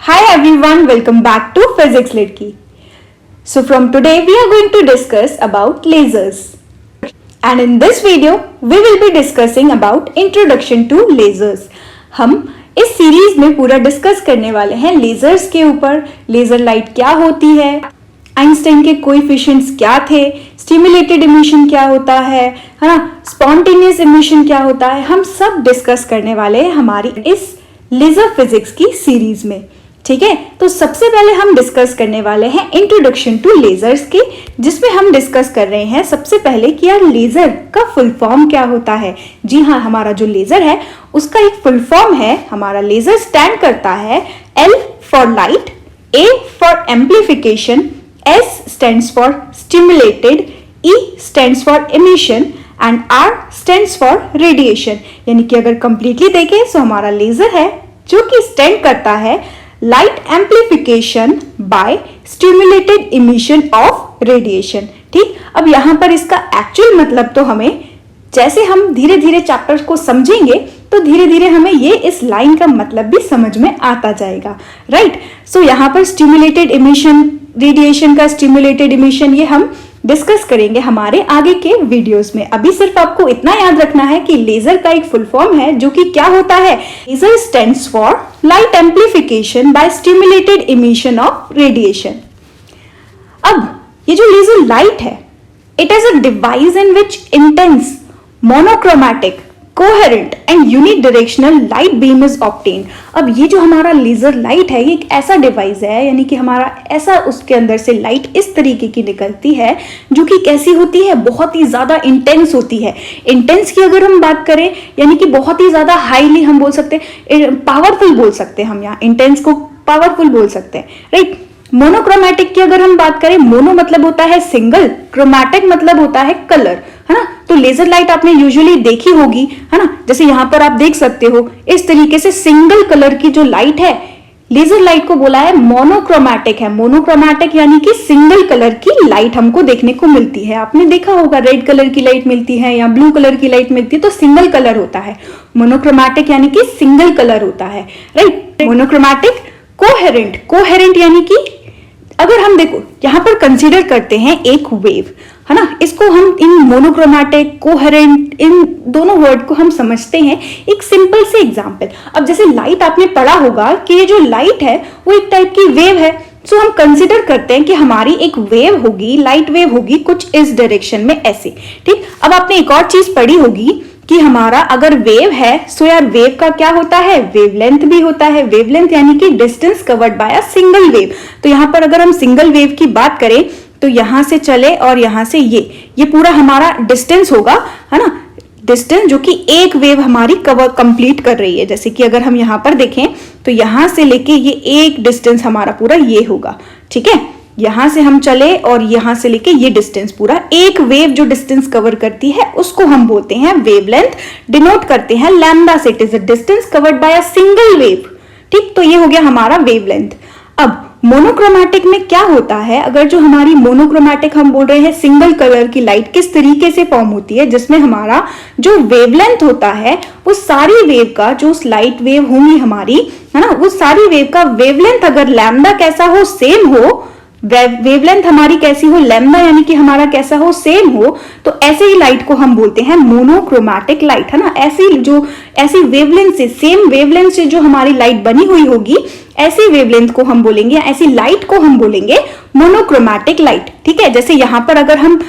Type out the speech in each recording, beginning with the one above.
Hi everyone, welcome back to Physics Lidki. So from today we are going to discuss about lasers. And in this video we will be discussing about introduction to lasers. हम इस series में पूरा discuss करने वाले हैं ledgers के ऊपर, laser light क्या होती है, आइंस्टाइन के कोएफिशिएंट्स क्या थे, स्टिमुलेटेड इमिशन क्या होता है ना, स्पॉन्टेनियस इमिशन क्या होता है, हम सब डिस्कस करने वाले हैं हमारी इस लेजर फिजिक्स की सीरीज में. ठीक है, तो सबसे पहले हम डिस्कस करने वाले हैं इंट्रोडक्शन टू लेजर्स की, जिसमें हम डिस्कस कर रहे हैं सबसे पहले कि यार लेजर का फुल फॉर्म क्या होता है. जी हाँ, हमारा जो लेजर है उसका एक फुल फॉर्म है. हमारा लेजर स्टैंड करता है L for light, A for amplification, S stands for stimulated, E stands for emission and R stands for radiation. यानी कि अगर कंप्लीटली देखें तो हमारा लेजर है जो कि स्टैंड करता है light amplification by stimulated emission of radiation. ठीक, अब यहां पर इसका एक्चुअल मतलब तो हमें, जैसे हम धीरे धीरे चैप्टर को समझेंगे तो धीरे धीरे हमें ये इस लाइन का मतलब भी समझ में आता जाएगा. राइट, सो यहाँ पर स्टिमुलेटेड इमिशन, रेडिएशन का स्टिमुलेटेड इमिशन, ये हम डिस्कस करेंगे हमारे आगे के वीडियोस में. अभी सिर्फ आपको इतना याद रखना है कि लेजर का एक फुल फॉर्म है जो कि क्या होता है. Laser stands for light amplification by stimulated emission of radiation. अब ये जो लेजर लाइट है, it is a device in which intense monochromatic coherent and unique directional light beam is obtained. अब ये जो हमारा लेजर लाइट है, ये एक ऐसा डिवाइस है, यानी कि हमारा ऐसा उसके अंदर से लाइट इस तरीके की निकलती है जो कि कैसी होती है, बहुत ही ज्यादा इंटेंस होती है. इंटेंस की अगर हम बात करें, यानी कि बहुत ही ज्यादा हाईली हम बोल सकते हैं, पावरफुल बोल सकते हैं हम, यहाँ इंटेंस को पावरफुल बोल सकते हैं. राइट, मोनोक्रोमैटिक की अगर हम बात करें, मोनो मतलब होता है सिंगल, क्रोमैटिक मतलब होता है कलर, है ना. तो लेजर लाइट आपने यूजुअली देखी होगी, है ना, जैसे यहां पर आप देख सकते हो इस तरीके से सिंगल कलर की जो लाइट है, लेजर लाइट को बोला है मोनोक्रोमैटिक है. मोनोक्रोमैटिक यानी कि सिंगल कलर की लाइट हमको देखने को मिलती है. आपने देखा होगा रेड कलर की लाइट मिलती है या ब्लू कलर की लाइट मिलती है तो सिंगल कलर होता है. मोनोक्रोमैटिक यानी कि सिंगल कलर होता है. Right, monochromatic. कोहेरेंट, कोहेरेंट यानी कि अगर हम देखो यहां पर कंसीडर करते हैं एक वेव, है ना, इसको हम इन मोनोक्रोमैटिक, कोहेरेंट, इन दोनों वर्ड को हम समझते हैं एक सिंपल से एग्जांपल. अब जैसे लाइट आपने पढ़ा होगा कि ये जो लाइट है वो एक टाइप की वेव है. सो हम कंसीडर करते हैं कि हमारी एक वेव होगी, लाइट वेव होगी कुछ इस डायरेक्शन में ऐसे. ठीक, अब आपने एक और चीज पढ़ी होगी कि हमारा अगर वेव है, सो यार वेव का क्या होता है, वेवलेंथ भी होता है. वेवलेंथ यानी कि distance covered by a single wave. तो यहां पर अगर हम सिंगल वेव की बात करें तो यहां से चले और यहां से ये पूरा हमारा डिस्टेंस होगा, है ना, डिस्टेंस जो कि एक वेव हमारी कवर कंप्लीट कर रही है. जैसे कि अगर हम यहां पर देखें तो यहां से लेके ये एक डिस्टेंस हमारा पूरा ये होगा. ठीक है, यहां से हम चले और यहां से लेके ये डिस्टेंस, पूरा एक वेव जो डिस्टेंस कवर करती है उसको हम बोलते हैं वेवलेंथ, डिनोट करते हैं लैम्डा से. It is a distance covered by a single wave. ठीक, तो ये हो गया हमारा वेवलेंथ. अब मोनोक्रोमैटिक में क्या होता है, अगर जो हमारी मोनोक्रोमैटिक हम बोल रहे हैं सिंगल कलर की लाइट किस तरीके से फॉर्म होती है, जिसमें हमारा जो वेवलेंथ होता है वो सारी वेव का, जो लाइट वेव होंगी हमारी, है ना, वो सारी वेव का वेवलेंथ अगर लैम्डा कैसा हो, सेम हो, वेवलेंथ हमारी कैसी हो, लैम्डा यानी कि हमारा कैसा हो, सेम हो, तो ऐसे ही लाइट को हम बोलते हैं मोनोक्रोमैटिक लाइट, है ना. ऐसी वेवलेंथ से, सेम वेवलेंथ से जो हमारी लाइट बनी हुई होगी, ऐसी वेवलेंथ को हम बोलेंगे, ऐसी लाइट को हम बोलेंगे मोनोक्रोमैटिक लाइट. ठीक है, जैसे यहां पर अगर हम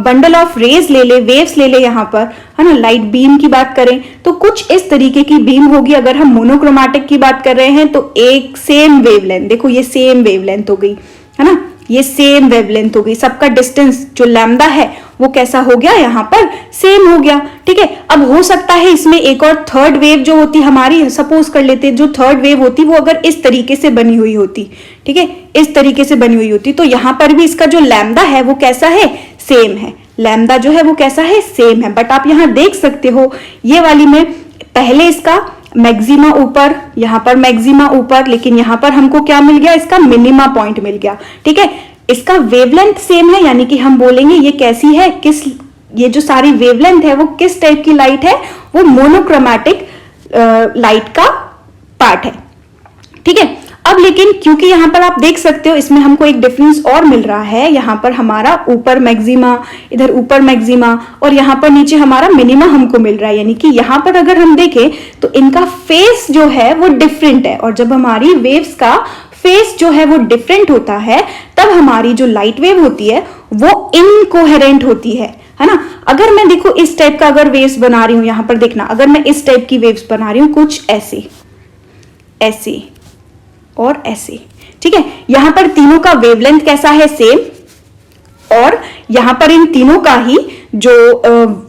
बंडल ऑफ रेज ले ले, वेव्स ले ले यहां पर, है ना, लाइट बीम की बात करें तो कुछ इस तरीके की बीम होगी. अगर हम मोनोक्रोमैटिक की बात कर रहे हैं तो एक सेम वेवलेंथ, देखो ये सेम वेवलेंथ हो गई, है ना, ये सेम वेवलेंथ हो गई. सबका डिस्टेंस जो लैम्डा है वो कैसा हो गया, यहां पर सेम हो गया. ठीक है, अब हो सकता है इसमें एक और थर्ड वेव जो होती हमारी, सपोज कर लेते जो थर्ड वेव होती वो अगर इस तरीके से बनी हुई होती, ठीक है, इस तरीके से बनी हुई होती, तो यहां पर भी इसका जो लैम्डा है वो कैसा है, सेम है. लैम्डा जो है वो कैसा है, सेम है. बट आप यहां देख सकते हो ये वाली में पहले इसका मैक्सिमा ऊपर, यहां पर मैक्सिमा ऊपर, लेकिन यहां पर हमको क्या मिल गया, इसका मिनिमा पॉइंट मिल गया. ठीक है, इसका वेवलेंथ सेम है, यानी कि हम बोलेंगे ये कैसी है, किस, ये जो सारी वेवलेंथ है वो किस टाइप की लाइट है, वो मोनोक्रोमैटिक लाइट का पार्ट है. ठीक है, अब लेकिन क्योंकि यहाँ पर आप देख सकते हो इसमें हमको एक डिफरेंस और मिल रहा है, यहाँ पर हमारा ऊपर मैक्सिमा, इधर ऊपर मैक्सिमा और यहाँ पर नीचे हमारा मिनिमा हमको मिल रहा है, यानी कि यहाँ पर अगर हम देखें तो इनका फेस जो है वो डिफरेंट है। और जब हमारी वेव्स का फेस जो है वो डिफरेंट होता है तब हमारी जो लाइट वेव होती है वो इनकोहेरेंट होती है ना। अगर मैं देखो इस टाइप का अगर वेव्स बना रही हूं, यहां पर देखना, अगर मैं इस टाइप की वेव्स बना रही हूं कुछ ऐसे ऐसे और ऐसे, ठीक है, यहां पर तीनों का वेवलेंथ कैसा है, सेम, और यहां पर इन तीनों का ही जो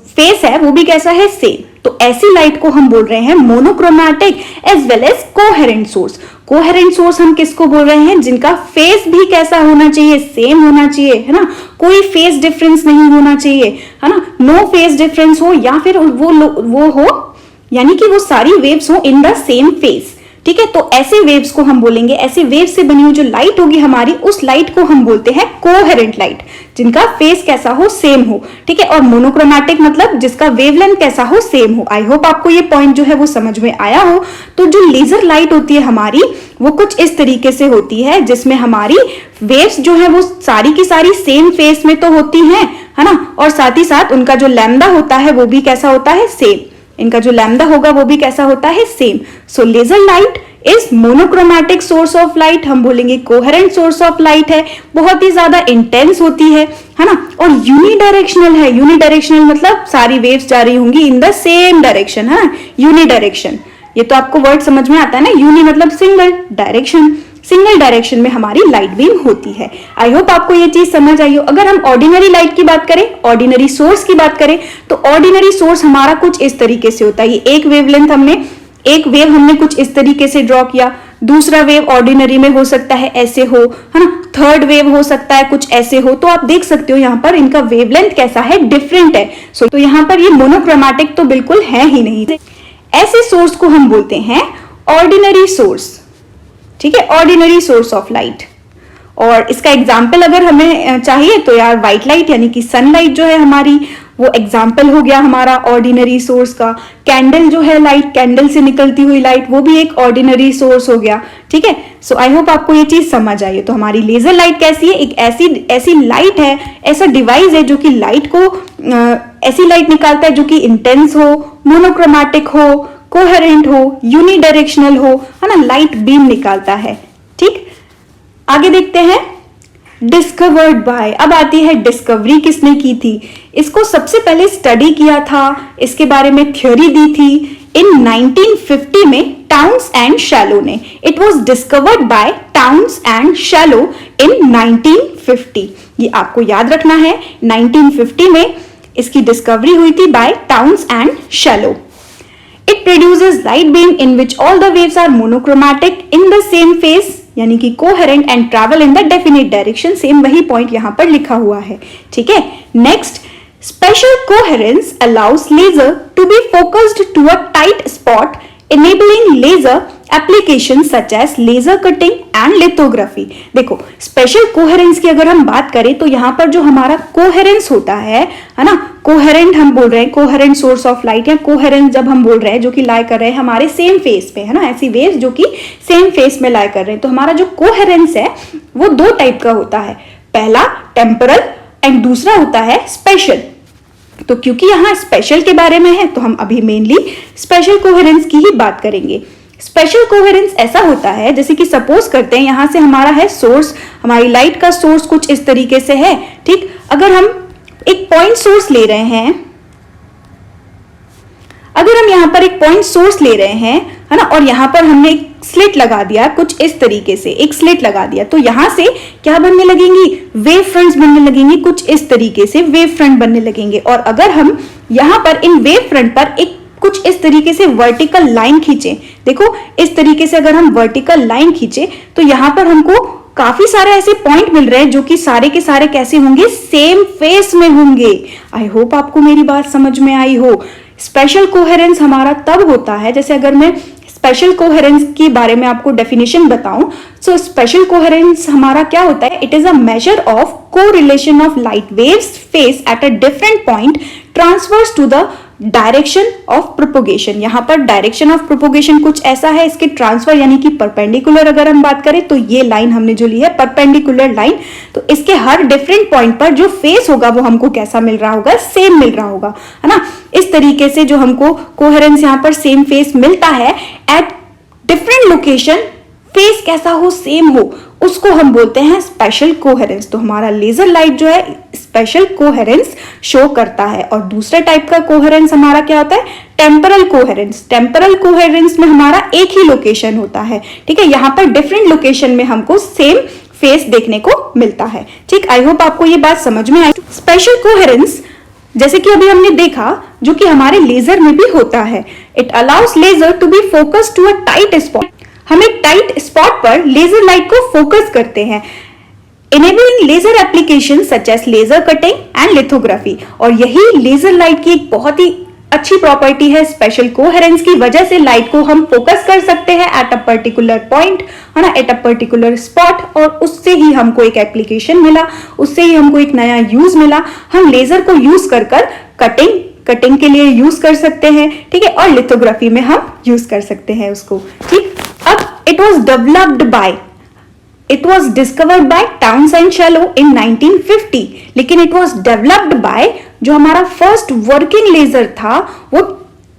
फेस है वो भी कैसा है, सेम। तो ऐसी लाइट को हम बोल रहे हैं monochromatic as well as coherent source. Coherent source हम किसको बोल रहे हैं, जिनका फेस भी कैसा होना चाहिए, सेम होना चाहिए, है ना, कोई फेस डिफरेंस नहीं होना चाहिए, है ना, नो फेस डिफरेंस हो, या फिर वो हो यानी कि वो सारी वेव्स हो इन द सेम फेस, ठीक है। तो ऐसे वेव्स को हम बोलेंगे, ऐसे वेव से बनी हुई जो लाइट होगी हमारी, उस लाइट को हम बोलते हैं कोहेरेंट लाइट, जिनका फेस कैसा हो, सेम हो, ठीक है। और मोनोक्रोमैटिक मतलब जिसका वेवलेंथ कैसा हो, सेम हो। आई होप आपको ये पॉइंट जो है वो समझ में आया हो। तो जो लेजर लाइट होती है हमारी वो कुछ इस तरीके से होती है, जिसमें हमारी वेव्स जो है वो सारी की सारी सेम फेस में तो होती हैं, है ना, और साथ ही साथ उनका जो लैम्डा होता है वो भी कैसा होता है, सेम। इनका जो लैम्डा होगा वो भी कैसा होता है, same. So laser light is monochromatic source of light, हम बोलेंगे कोहेरेंट सोर्स ऑफ लाइट है, बहुत ही ज्यादा इंटेंस होती है ना, और यूनिडायरेक्शनल है। यूनिडायरेक्शनल मतलब सारी वेव्स जा रही होंगी इन द सेम डायरेक्शन, है, यूनिडायरेक्शन। ये तो आपको वर्ड समझ में आता है ना, यूनि मतलब सिंगल, डायरेक्शन, सिंगल डायरेक्शन में हमारी लाइट बीम होती है। आई होप आपको ये चीज समझ आई हो। अगर हम ऑर्डिनरी लाइट की बात करें, ऑर्डिनरी सोर्स की बात करें, तो ऑर्डिनरी सोर्स हमारा कुछ इस तरीके से होता है। ये एक वेवलेंथ एक वेव हमने कुछ इस तरीके से ड्रॉ किया, दूसरा वेव ऑर्डिनरी में हो सकता है ऐसे हो, है ना, थर्ड वेव हो सकता है कुछ ऐसे हो। तो आप देख सकते हो यहाँ पर इनका वेवलेंथ कैसा है, डिफरेंट है। सो तो यहाँ पर ये मोनोक्रोमैटिक तो बिल्कुल है ही नहीं। ऐसे सोर्स को हम बोलते हैं ऑर्डिनरी सोर्स, ठीक है, ऑर्डिनरी सोर्स ऑफ लाइट। और इसका एग्जाम्पल अगर हमें चाहिए तो यार व्हाइट लाइट यानी कि सनलाइट जो है हमारी, वो एग्जाम्पल हो गया हमारा ऑर्डिनरी सोर्स का। कैंडल जो है लाइट, कैंडल से निकलती हुई लाइट, वो भी एक ऑर्डिनरी सोर्स हो गया, ठीक है। सो आई होप आपको ये चीज समझ आई। तो हमारी लेजर लाइट कैसी है, एक ऐसी लाइट है, ऐसा डिवाइस है जो कि लाइट को ऐसी लाइट निकालता है जो कि इंटेंस हो, मोनोक्रोमैटिक हो, कोहेरेंट हो, यूनिडायरेक्शनल हो, है ना, लाइट बीम निकालता है, ठीक। आगे देखते हैं, डिस्कवर्ड बाय। अब आती है डिस्कवरी किसने की थी। इसको सबसे पहले स्टडी किया था, इसके बारे में थ्योरी दी थी इन 1950 में टाउन्स एंड शैलो ने। It was discovered by Townes and Schawlow in 1950। ये आपको याद रखना है, 1950 में इसकी डिस्कवरी हुई थी by Townes and Schawlow. It produces light beam in which all the waves are monochromatic in the same phase, यानी कि coherent and travel in the definite direction। Same वही पॉइंट यहां पर लिखा हुआ है, ठीक है। Next, special coherence allows laser to be focused to a tight spot, enabling laser applications such as laser cutting and lithography। देखो, स्पेशल कोहेरेंस की अगर हम बात करें तो यहाँ पर जो हमारा कोहेरेंस होता है ना, कोहेरेंट हम बोल रहे हैं, कोहेरेंट सोर्स ऑफ लाइट, या कोहेरेंस जब हम बोल रहे हैं जो कि लाई कर रहे हैं हमारे सेम फेस पे, है ना, ऐसी वेव्स जो कि सेम फेस में लाई कर रहे हैं। तो हमारा जो कोहेरेंस है वो दो टाइप का होता है, पहला टेम्परल एंड दूसरा होता है स्पेशल। तो क्योंकि यहाँ स्पेशल के बारे में है तो हम अभी मेनली स्पेशल कोहेरेंस की ही बात करेंगे। स्पेशल कोहेरेंस ऐसा होता है जैसे कि सपोज करते हैं यहां से हमारा है सोर्स, हमारी लाइट का सोर्स कुछ इस तरीके से है, ठीक। अगर हम एक पॉइंट सोर्स ले रहे हैं, अगर हम यहां पर एक पॉइंट सोर्स ले रहे हैं, है ना, और यहां पर हमने एक स्लिट लगा दिया कुछ इस तरीके से, एक स्लिट लगा दिया, तो यहां से क्या बनने लगेंगी, वेव फ्रंट्स बनने लगेंगी, कुछ इस तरीके से वेव फ्रंट बनने लगेंगे। और अगर हम यहां पर इन वेव फ्रंट पर एक कुछ इस तरीके से वर्टिकल लाइन खींचे, देखो इस तरीके से अगर हम वर्टिकल लाइन खींचे तो यहां पर हमको काफी सारे ऐसे पॉइंट मिल रहे हैं जो कि सारे के सारे कैसे होंगे, सेम फेस में होंगे। आई होप आपको मेरी बात समझ में आई हो। स्पेशल कोहेरेंस हमारा तब होता है, जैसे अगर मैं स्पेशल कोहेरेंस के बारे में आपको डेफिनेशन बताऊं, सो स्पेशल कोहेरेंस हमारा क्या होता है, it is a measure of correlation of light waves phase at a different point transverse to the direction of propagation. यहां पर डायरेक्शन ऑफ प्रोपोगेशन कुछ ऐसा है, इसके ट्रांसफर यानी कि परपेंडिकुलर अगर हम बात करें तो ये लाइन हमने जो ली है परपेंडिकुलर लाइन, तो इसके हर डिफरेंट पॉइंट पर जो फेस होगा वो हमको कैसा मिल रहा होगा, सेम मिल रहा होगा, है ना। इस तरीके से जो हमको कोहेरेंस यहां पर सेम फेस मिलता है एट डिफरेंट लोकेशन, फेस कैसा हो, सेम हो, उसको हम बोलते हैं स्पेशल कोहेरेंस। तो हमारा लेजर लाइट जो है स्पेशल कोहेरेंस शो करता है। और दूसरा टाइप का कोहेरेंस हमारा क्या होता है, टेम्परल कोहेरेंस। टेम्परल कोहेरेंस में हमारा एक ही लोकेशन होता है, ठीक है, यहां पर डिफरेंट लोकेशन में हमको सेम फेस देखने को मिलता है। ठीक, आई होप आपको ये बात समझ में आई। स्पेशल कोहेरेंस जैसे कि अभी हमने देखा जो कि हमारे लेजर में भी होता है, it allows laser to be focus to a tight spot. हम एक टाइट स्पॉट पर लेजर लाइट को फोकस करते हैं, enabling laser applications such as laser cutting and lithography। और यही लेजर लाइट की एक बहुत ही अच्छी प्रॉपर्टी है, स्पेशल कोहेरेंस की वजह से लाइट को हम फोकस कर सकते हैं एट अ पर्टिकुलर पॉइंट, है ना, एट अ पर्टिकुलर स्पॉट, और उससे ही हमको एक एप्लीकेशन मिला, उससे ही हमको एक नया यूज मिला। हम लेजर को यूज कर कटिंग के लिए यूज कर सकते हैं, ठीक है, और लिथोग्राफी में हम यूज कर सकते हैं उसको। ठीक, अब it was discovered by Townes and Schawlow in 1950, लेकिन इट वॉज डेवलप्ड बाय, जो हमारा फर्स्ट वर्किंग लेजर था वो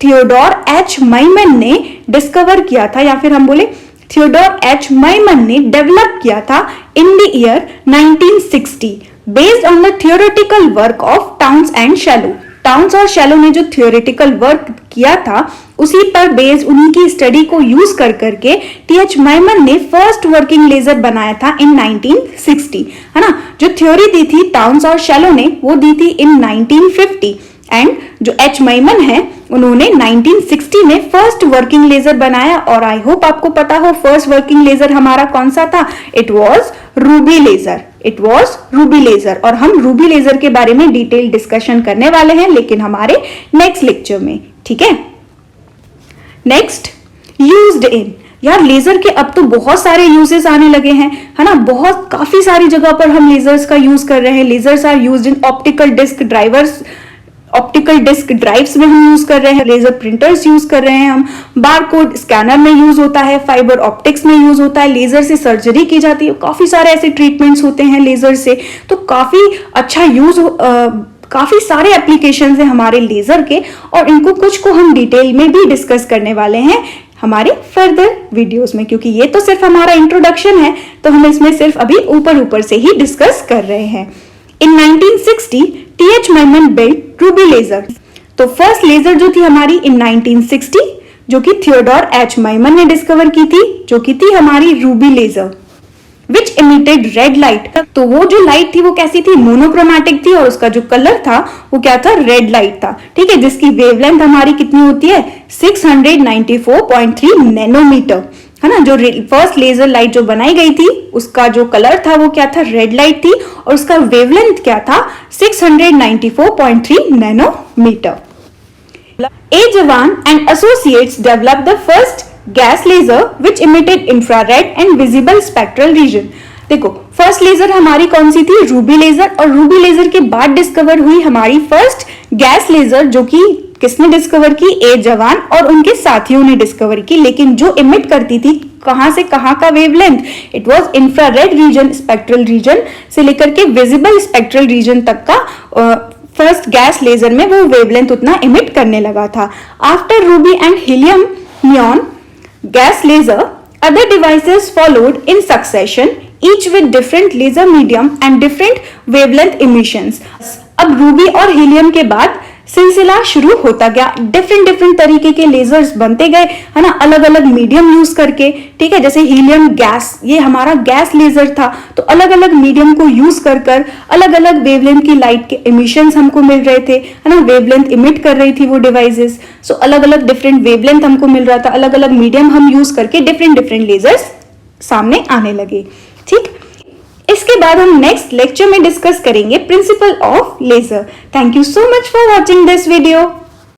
थियोडोर एच माइमन ने डिस्कवर किया था, या फिर हम बोले थियोडोर एच माइमन ने डेवलप किया था in the year 1960 based on the theoretical work of towns and shallow. Towns और शैलो ने जो थियोरेटिकल वर्क किया था उसी पर बेस्ड, उन्हीं की स्टडी को यूज कर करके टी.एच. माइमन ने फर्स्ट वर्किंग लेजर बनाया था इन 1960, है ना। जो थ्योरी दी थी टाउन्स और शैलो ने वो दी थी इन 1950, एंड जो एच माइमन है उन्होंने 1960 में फर्स्ट वर्किंग लेजर बनाया। और आई होप आपको पता हो फर्स्ट वर्किंग लेजर हमारा कौन सा था, it was ruby laser. It was ruby laser, और हम रूबी लेजर के बारे में डिटेल डिस्कशन करने वाले हैं लेकिन हमारे नेक्स्ट लेक्चर में, ठीक है। Next, used in. यार लेजर के अब तो बहुत सारे यूजेस आने लगे हैं, है ना, बहुत काफी सारी जगह पर हम लेजर्स का यूज कर रहे हैं। Lasers are used in optical disc drives में हम यूज कर रहे हैं, लेजर प्रिंटर्स यूज कर रहे हैं, हम बारकोड स्कैनर में यूज होता है, फाइबर ऑप्टिक्स में यूज होता है, लेजर से सर्जरी की जाती है, काफी सारे ऐसे ट्रीटमेंट्स होते हैं लेजर से, तो काफी अच्छा यूज, काफी सारे एप्लीकेशन है हमारे लेजर के, और इनको कुछ को हम डिटेल में भी डिस्कस करने वाले हैं हमारे फर्दर वीडियोस में, क्योंकि ये तो सिर्फ हमारा इंट्रोडक्शन है, तो हम इसमें सिर्फ अभी ऊपर से ही डिस्कस कर रहे हैं। In 1960 T H. Maiman built ruby laser. तो फर्स्ट लेजर जो थी हमारी इन 1960, जो कि थियोडोर एच माइमन ने डिस्कवर की थी, जो कि थी हमारी रूबी लेजर, विच इमिटेड रेड लाइट। तो वो जो लाइट थी वो कैसी थी, मोनोक्रोमैटिक थी, और उसका जो कलर था वो क्या था, रेड लाइट था, ठीक है, जिसकी वेवलेंथ हमारी कितनी होती है, 694.3 नैनोमीटर, है ना। जो फर्स्ट लेजर लाइट जो बनाई गई थी उसका जो कलर था वो क्या था, रेड लाइट थी, और उसका वेवलेंथ क्या था, 694.3 nanometre. A. Javan and associates developed the first gas laser which emitted infrared and visible spectral region। देखो फर्स्ट लेजर हमारी कौन सी थी, रूबी लेजर, और रूबी लेजर के बाद डिस्कवर हुई हमारी फर्स्ट गैस लेजर, जो कि किसने डिस्कवर की, ए जवान और उनके साथियों ने डिस्कवर की, लेकिन जो इमिट करती थी कहां से कहां का wavelength, it was infrared region, spectral region से लेकर के विजिबल स्पेक्ट्रल रीजन तक का फर्स्ट गैस लेजर में वो वेवलेंथ उतना इमिट करने लगा था। After Ruby and helium neon gas laser, other devices followed in succession, each with different laser medium and different wavelength emissions। अब रूबी और हीलियम के बाद सिलसिला शुरू होता गया, डिफरेंट तरीके के लेजर्स बनते गए, है ना, अलग अलग मीडियम यूज करके, ठीक है। जैसे हीलियम गैस, ये हमारा गैस लेजर था, तो अलग अलग मीडियम को यूज कर अलग अलग वेवलेंथ की लाइट के इमिशंस हमको मिल रहे थे, है ना, वेवलेंथ इमिट कर रही थी वो डिवाइसेस। सो अलग अलग डिफरेंट वेवलेंथ हमको मिल रहा था, अलग अलग मीडियम हम यूज करके डिफरेंट लेजर्स सामने आने लगे, ठीक। इसके बाद हम नेक्स्ट लेक्चर में डिस्कस करेंगे principle of laser. Thank you so much for watching this video.